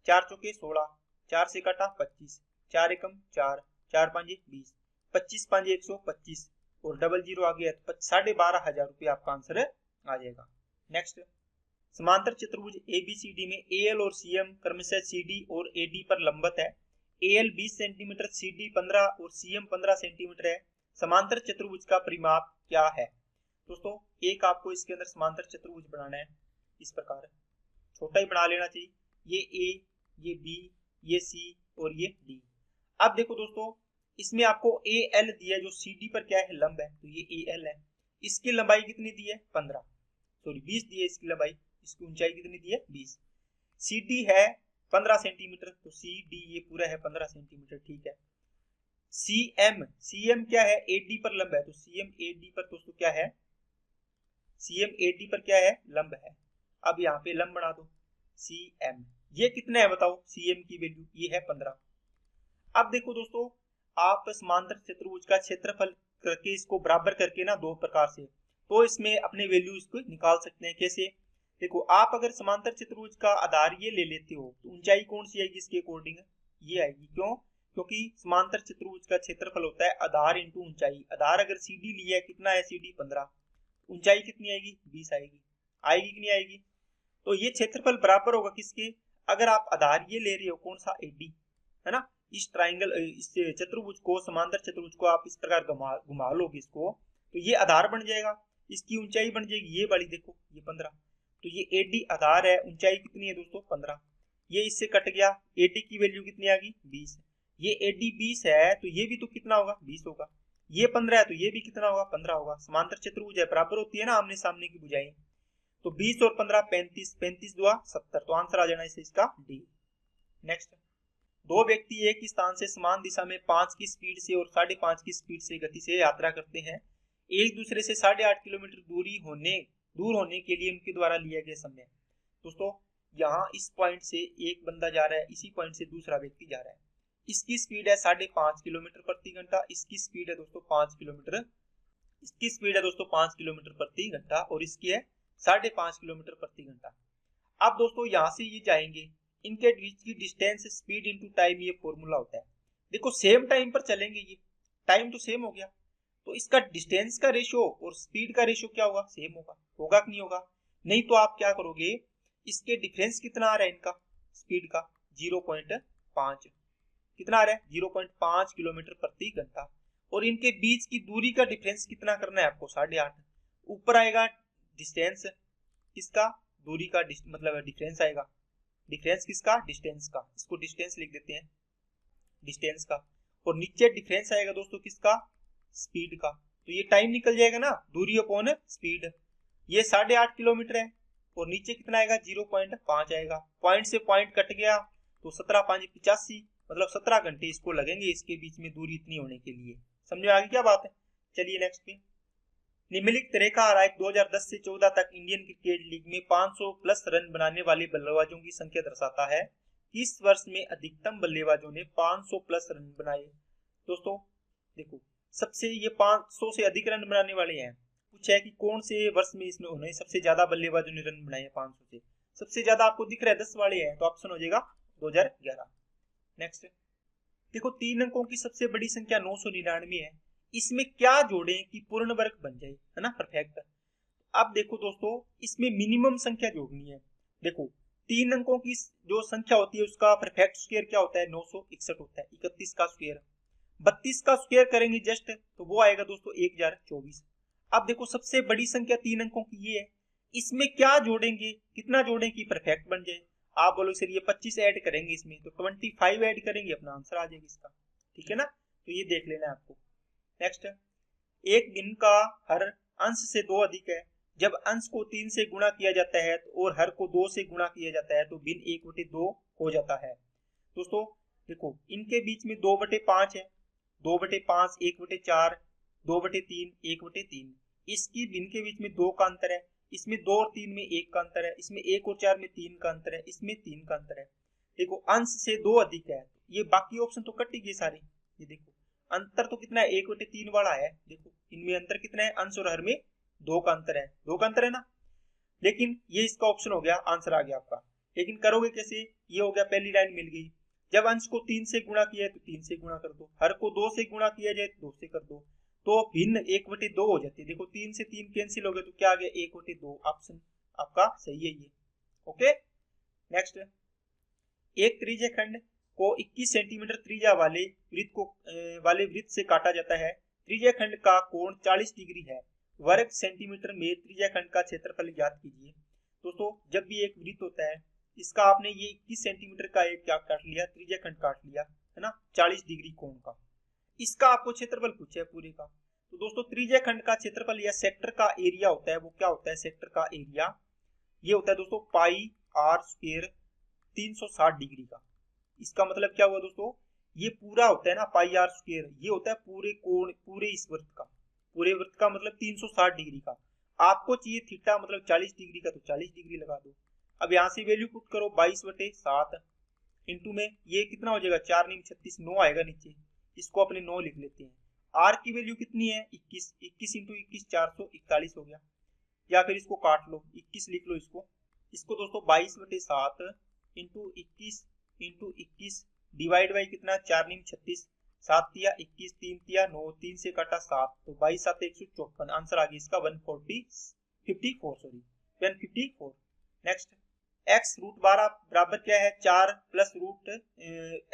4 चौके 16, 4 से काटा 25, 4 एकम 4, 4 पांजे 20, 25 पांजे 125 और डबल जीरो आ गया तो 12,500 रुपये आपका आंसर आ जाएगा। नेक्स्ट, समांतर चतुर्भुज एबीसीडी में एएल और सीएम क्रमशः सीडी और एडी पर लंबवत है। एएल 20 सेंटीमीटर, सीडी 15 और सीएम 15 सेंटीमीटर है। समांतर चतुर्भुज का परिमाप क्या है। दोस्तों एक आपको इसके अंदर समांतर चतुर्भुज बनाना है, इस प्रकार छोटा ही बना लेना चाहिए। ये ए, ये बी, ये सी और ये डी। अब देखो दोस्तों इसमें आपको ए एल दिया है, जो सी डी पर क्या है लंब है, तो ये ए एल है। इसकी लंबाई कितनी दी है 15, सॉरी 20 दी है इसकी लंबाई। इसकी ऊंचाई कितनी दी है 20। सी डी है 15 सेंटीमीटर, तो सी डी ये पूरा है 15 सेंटीमीटर, ठीक है। सीएम क्या है ए डी पर लंब है, तो सीएम ए डी पर दोस्तों क्या है, सीएम ए डी पर क्या है लंब है। अब यहाँ पे लंब बना दो सीएम, ये कितना है बताओ, सीएम की वैल्यू ये है 15। अब देखो दोस्तों आप समांतर चतुर्भुज का क्षेत्रफल करके इसको बराबर करके ना दो प्रकार से, तो इसमें अपने वैल्यू इसको निकाल सकते हैं। कैसे, देखो आप अगर समांतर चतुर्भुज का आधार ये ले लेते हो तो ऊंचाई कौन सी आएगी इसके अकॉर्डिंग, ये आएगी। क्यों, क्योंकि समांतर चतुर्भुज का क्षेत्रफल होता है आधार इंटू ऊंचाई। आधार अगर सीडी लिया है, कितना है सीडी 15, ऊंचाई कितनी आएगी 20 आएगी। आएगी कि नहीं आएगी। तो ये क्षेत्रफल बराबर होगा किसके, अगर आप आधार ये ले रहे हो कौन सा एडी, है ना। इस ट्राइंगल, इस चतुर्भुज को, समांतर चतुर्भुज को आप इस प्रकार घुमा लोगे इसको, तो ये आधार बन जाएगा। इसकी ऊंचाई बन जाएगी ये वाली, देखो ये 15, तो ये एडी आधार है। ऊंचाई कितनी है दोस्तों 15, ये इससे कट गया। एडी की वैल्यू कितनी आ गई 20। ये एडी 20 है तो ये भी तो कितना होगा 20 होगा। ये 15 है तो ये भी कितना होगा 15 होगा। समांतर चतुर्भुज है, बराबर होती है ना आमने सामने की भुजाएं। तो 20 और 15 35, 35 दुआ 70, तो आंसर आ जाना इसे इसका डी। नेक्स्ट, दो व्यक्ति एक ही स्थान से समान दिशा में 5 की स्पीड से और 5.5 की स्पीड से गति से यात्रा करते हैं। एक दूसरे से 8.5 किलोमीटर दूर होने के लिए उनके द्वारा लिया गया समय। दोस्तों यहाँ इस पॉइंट से एक बंदा जा रहा है, इसी पॉइंट से दूसरा व्यक्ति जा रहा है। इसकी स्पीड है 5.5 किलोमीटर प्रति घंटा, इसकी स्पीड है दोस्तों 5 किलोमीटर, इसकी स्पीड है दोस्तों 5 किलोमीटर प्रति घंटा और इसकी है 5.5 किलोमीटर प्रति घंटा। अब दोस्तों यहाँ से ये जाएंगे, इनके बीच की डिस्टेंस स्पीड इनटू टाइम, ये फॉर्मूला होता है। देखो सेम टाइम पर चलेंगे, ये टाइम तो सेम हो गया, तो इसका डिस्टेंस का रेशियो और स्पीड का रेशियो क्या होगा सेम होगा। होगा कि नहीं होगा, नहीं तो आप क्या करोगे, इसके डिफरेंस कितना आ रहा है इनका स्पीड का 0.5, कितना आ रहा है 0.5 किलोमीटर प्रति घंटा, और इनके बीच की दूरी का डिफरेंस कितना करना है आपको 8.5। ऊपर आएगा डिस्टेंस किसका, दूरी का मतलब डिफरेंस आएगा, डिफरेंस किसका डिस्टेंस का, इसको डिस्टेंस लिख देते हैं डिस्टेंस का, और नीचे डिफरेंस आएगा दोस्तों किसका स्पीड का। तो ये टाइम निकल जाएगा ना, दूरी अपॉन स्पीड। ये 8.5 किलोमीटर है और नीचे कितना आएगा 0.5 आएगा। पॉइंट से पॉइंट कट गया तो 17 5 85, मतलब 17 घंटे इसको लगेंगे इसके बीच में दूरी इतनी होने के लिए। समझो आगे क्या बात है। चलिए नेक्स्ट पे, निम्नलिखित रेखा आरेख 2010 से 14 तक इंडियन क्रिकेट लीग में 500 प्लस रन बनाने वाले बल्लेबाजों की संख्या दर्शाता है। किस वर्ष में अधिकतम बल्लेबाजों ने 500 प्लस रन बनाए। दोस्तों देखो सबसे ये 500 से अधिक रन बनाने वाले हैं, पूछा है कि कौन से वर्ष में इसमें उन्होंने सबसे ज्यादा बल्लेबाजों ने रन बनाए 500 से। सबसे ज्यादा आपको दिख रहा है 10 वाले हैं, तो ऑप्शन हो जाएगा 2011। नेक्स्ट देखो 3 अंकों की सबसे बड़ी संख्या 999 है, इसमें क्या जोड़ें कि पूर्ण वर्ग बन जाए, है ना परफेक्ट। अब देखो दोस्तों, इसमें मिनिमम संख्या जोड़नी है। देखो 3 अंकों की जो संख्या होती है उसका परफेक्ट स्क्वायर क्या होता है, 961 होता है। 31 का स्क्वायर 32 का स्क्वायर करेंगे जस्ट, तो वो आएगा दोस्तों 1024। अब देखो सबसे बड़ी संख्या 3 अंकों की ये है, इसमें क्या जोड़ेंगे, कितना जोड़ें कि परफेक्ट बन जाए। आप बोलो सर ये 25 ऐड करेंगे इसमें, तो 25 ऐड करेंगे, अपना आंसर आ जाएगा इसका। ठीक है ना, तो ये देख लेना है आपको। नेक्स्ट, एक भिन्न का हर अंश से 2 अधिक है। जब अंश को 3 से गुणा किया जाता है और हर को 2 से गुणा किया जाता है तो भिन्न 1/2 हो जाता है। दोस्तों देखो इनके बीच में 2/5 है, 2/5, 1/4, 2/3, 1/3। इसकी भिन्न के बीच में 2 का अंतर है, इसमें 2 और 3 में 1 का अंतर है, इसमें 1 और 4 में 3 का अंतर है, इसमें 3 का अंतर है। देखो अंश से 2 अधिक है, ये बाकी ऑप्शन तो कट ही गए सारे। ये देखो अंतर तो कितना है, 1/3 वाला है। देखो इनमें अंतर कितना है, अंश और हर में 2 का अंतर है, 2 का अंतर है ना। लेकिन ये इसका ऑप्शन हो गया, आंसर आ गया आपका। लेकिन करोगे कैसे, ये हो गया पहली लाइन मिल गई। जब अंश को 3 से गुणा किया है तो 3 से गुणा कर दो, हर को 2 से गुणा किया जाए तो 2 से कर दो, तो भिन्न 1/2 हो जाती है। देखो 3 से 3 कैंसिल हो गया, तो क्या आ गया 1/2। ऑप्शन आपका सही है ये। ओके नेक्स्ट, एक त्रिज्य खंड को 21 सेंटीमीटर त्रिज्या वाले वृत्त से काटा जाता है। त्रिज्या खंड का कोण 40 डिग्री है। वर्ग सेंटीमीटर में त्रिज्या खंड का क्षेत्रफल ज्ञात कीजिए। दोस्तों जब भी एक वृत्त होता है, इसका आपने ये 21 सेंटीमीटर का एक क्या काट लिया, त्रिज्या खंड काट लिया है ना, 40 डिग्री कोण का। इसका आपको क्षेत्रफल पूछा है पूरे का। तो दोस्तों त्रिज्या खंड का क्षेत्रफल या सेक्टर का एरिया होता है, वो क्या होता है, सेक्टर का एरिया ये होता है दोस्तों पाई आर स्क्वायर 360 डिग्री का। इसका मतलब क्या हुआ दोस्तों, ये पूरा होता है ना पाई आर स्क्वायर, ये होता है पूरे कोण, पूरे इस वृत्त का, पूरे वृत्त का मतलब 360 डिग्री का। आपको चाहिए थीटा मतलब 40 डिग्री का, तो 40 डिग्री लगा दो। अब यहाँ से वैल्यू पुट करो, 22/7 इंटू में ये कितना हो जाएगा, 4 9 36, 9 आएगा नीचे, इसको अपने 9 लिख लेते हैं। आर की वैल्यू कितनी है, 21, 21 इंटू 21 441 हो गया। या फिर इसको काट लो, 21 लिख लो इसको दोस्तों 22/7 इंटू 21 इंटू 21 डिवाइड बाई कितना, 4 9 36, 7 तिया 21, 3 तिया 9, 3 से काटा 7, तो 22 7 154। आंसर आ गया इसका 154। नेक्स्ट, x √12 बराबर क्या है, 4 प्लस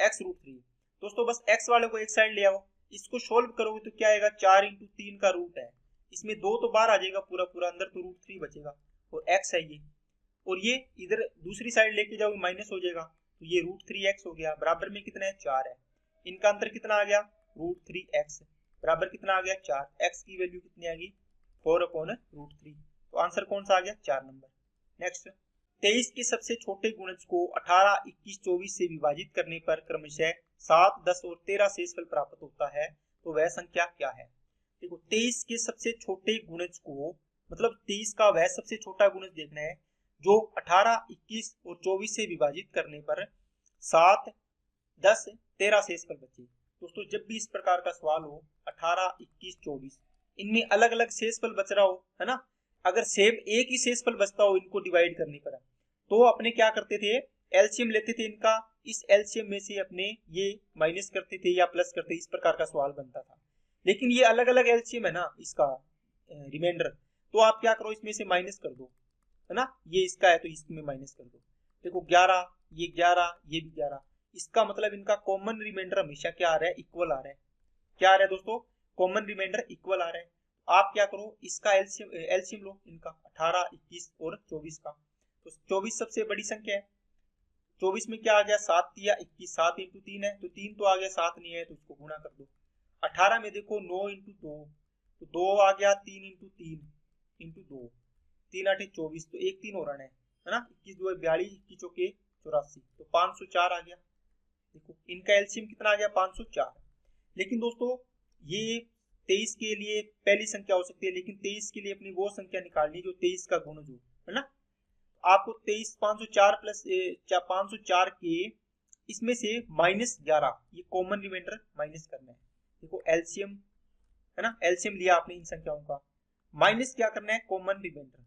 x √3। दोस्तों बस x वाले को एक साइड ले आओ, इसको सोल्व करोगे तो क्या आएगा, 4 इंटू 3 का रूट है, इसमें 2 तो बाहर आ जाएगा पूरा पूरा, अंदर तो √3 बचेगा और x है ये, और ये इधर दूसरी साइड लेके जाओगे माइनस हो जाएगा, तो ये √3x हो गया। बराबर में कितना है, 4 है। इनका अंतर कितना आ गया, √3x बराबर कितना आ गया, 4। x की वैल्यू कितनी आ गई, 4/√3। तो आंसर कौन सा आ गया, 4 नंबर। नेक्स्ट, 23 के सबसे छोटे गुणज को 18, 21, 24 से विभाजित करने पर क्रमशः 7, 10 और 13 शेषफल प्राप्त होता है, तो वह संख्या क्या है। देखो 23 के सबसे छोटे गुणज को, मतलब 23 का वह सबसे छोटा गुणज देखना है जो 18, 21 और 24 से विभाजित करने पर 7, 10, 13 शेषफल बचे। दोस्तों जब भी इस प्रकार का सवाल हो, 18, 21, 24 इनमें अलग अलग शेषफल बच रहा हो, है ना, अगर सेम एक ही शेषफल बचता हो इनको डिवाइड करने पर, तो अपने क्या करते थे, एलसीएम लेते थे इनका, इस एलसीएम में से अपने ये माइनस करते थे या प्लस करते, इस प्रकार का सवाल बनता था। लेकिन ये अलग अलग एलसीएम है ना इसका रिमाइंडर, तो आप क्या करो, इसमें से माइनस कर दो, है ना, ये इसका है तो इसमें माइनस कर दो। देखो 11, ये 11, ये भी 11, इसका मतलब इनका कॉमन रिमाइंडर हमेशा क्या आ रहा है, इक्वल आ रहा है। क्या आ रहा है दोस्तों, कॉमन रिमाइंडर इक्वल आ रहा है। आप क्या करो, इसका एलसीएम लो इनका, 18, 21 और 24 का, तो 24 सबसे बड़ी संख्या है। 24 में क्या आ गया, 7 तिया 21, 7 इंटू 3 है तो 3 तो आ गया, 7 नहीं है तो उसको गुणा कर दो। 18 में देखो 9 इंटू 2, तो 2 आ गया, 3 इंटू 3 इंटू 2, 3 8 24, तो 1 3 और है ना, 21 2 42, 21 चौके 84, तो 504 आ गया। देखो इनका एलसीएम कितना आ गया, 504। लेकिन दोस्तों ये 23 के लिए पहली संख्या हो सकती है, लेकिन 23 के लिए अपनी वो संख्या निकालनी जो 23 का गुणज हो, है ना। आपको 23 504 प्लस 504 के इसमें से -11 ये कॉमन रिमाइंडर माइनस करना है। देखो एलसीएम, है ना, एलसीएम लिया आपने इन संख्याओं का, माइनस क्या करना है, कॉमन रिमाइंडर,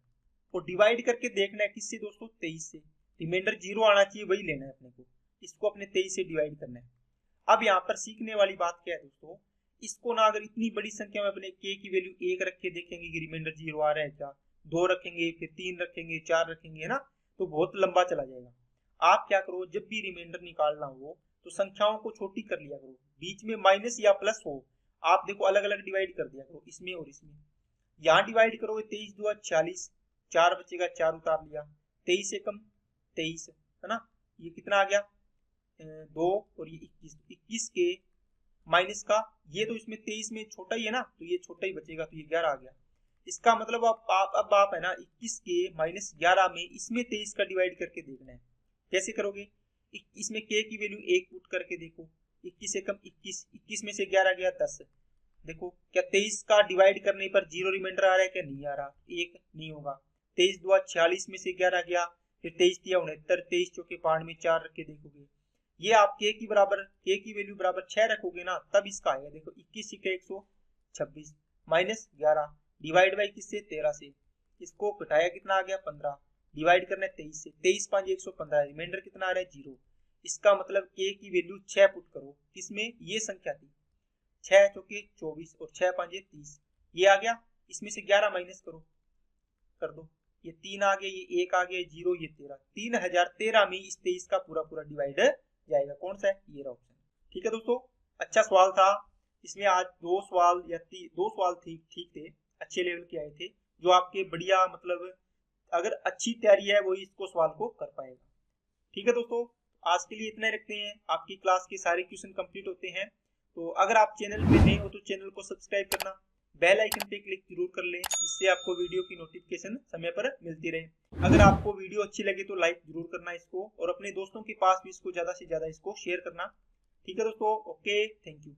और डिवाइड करके देखना है किससे दोस्तों, 23 से। रिमाइंडर 0 आना चाहिए, वही लेना है अपने को, इसको अपने 23 से डिवाइड करना है। अब यहाँ पर सीखने वाली बात क्या है दोस्तों, इसको ना अगर इतनी बड़ी संख्या में अपने k की वैल्यू 1 रख के देखेंगे कि रिमाइंडर 0 आ रहा है क्या, 2 रखेंगे, फिर 3 रखेंगे, 4 रखेंगे, है ना, तो बहुत लंबा चला जाएगा। आप क्या करो, जब भी रिमाइंडर निकालना हो तो संख्याओं को छोटी कर लिया करो, बीच में माइनस या प्लस हो, आप देखो अलग अलग डिवाइड कर दिया करो, इसमें और इसमें। यहाँ डिवाइड करोगे 23 दूना 40, 4 बचेगा, 4 उतार लिया, 23 से कम 23, है ना, ये कितना आ गया 2, और ये 21, 21 के माइनस का, ये तो इसमें 23 में छोटा ही है ना, तो ये छोटा ही बचेगा, तो ये 11 आ गया। इसका मतलब अब आप है ना 21 के माइनस 11 में इसमें 23 का डिवाइड करके देखना है। कैसे करोगे, इसमें के की वैल्यू 1 पुट करके देखो, 21 से कम 21, 21 में से 11 गया 10, देखो क्या 23 का डिवाइड करने पर 0 रिमाइंडर आ रहा है, क्या नहीं आ रहा, 1 नहीं होगा। 23 दूना 46 में से 11 गया, फिर 23 तिया 69, 23 चौके 5 में 4 रख के देखोगे, ये आप के की बराबर, के की वैल्यू बराबर 6 रखोगे ना, तब इसका आएगा। देखो 21 से 126 माइनस 11 डिवाइड बाई किससे 13 से, इसको घटाया कितना आ गया 15, डिवाइड करना है 23 से, 23 5 115, रिमाइंडर कितना आ रहा है 0। इसका मतलब के की वैल्यू 6 पुट करो, किसमें, ये संख्या थी, 6 चौके 24 और 6 5 30, ये आ गया। इसमें से 11 माइनस करो, कर दो, ये 3 आ गया, ये 1 आ गया, 0, ये 13, 3013 में इस 23 का पूरा पूरा डिवाइड जाएगा। कौन सा है, ये रहा ऑप्शन। ठीक है दोस्तों, अच्छा सवाल था, इसमें आज 2 सवाल या 2 सवाल ठीक थे, अच्छे लेवल के आए थे, जो आपके बढ़िया, मतलब अगर अच्छी तैयारी है वही इसको सवाल को कर पाएगा। ठीक है दोस्तों, आज के लिए इतना ही रखते हैं, आपकी क्लास के सारे क्वेश्चन कंप्लीट होते हैं। तो अगर आप चैनल पे नए हो तो चैनल को सब्सक्राइब करना, बेल आइकन पे क्लिक जरूर कर लें, जिससे आपको वीडियो की नोटिफिकेशन समय पर मिलती रहे। अगर आपको वीडियो अच्छी लगे तो लाइक जरूर करना इसको, और अपने दोस्तों के पास भी इसको ज़्यादा से ज़्यादा इसको शेयर करना। ठीक है दोस्तों, ओके, थैंक यू।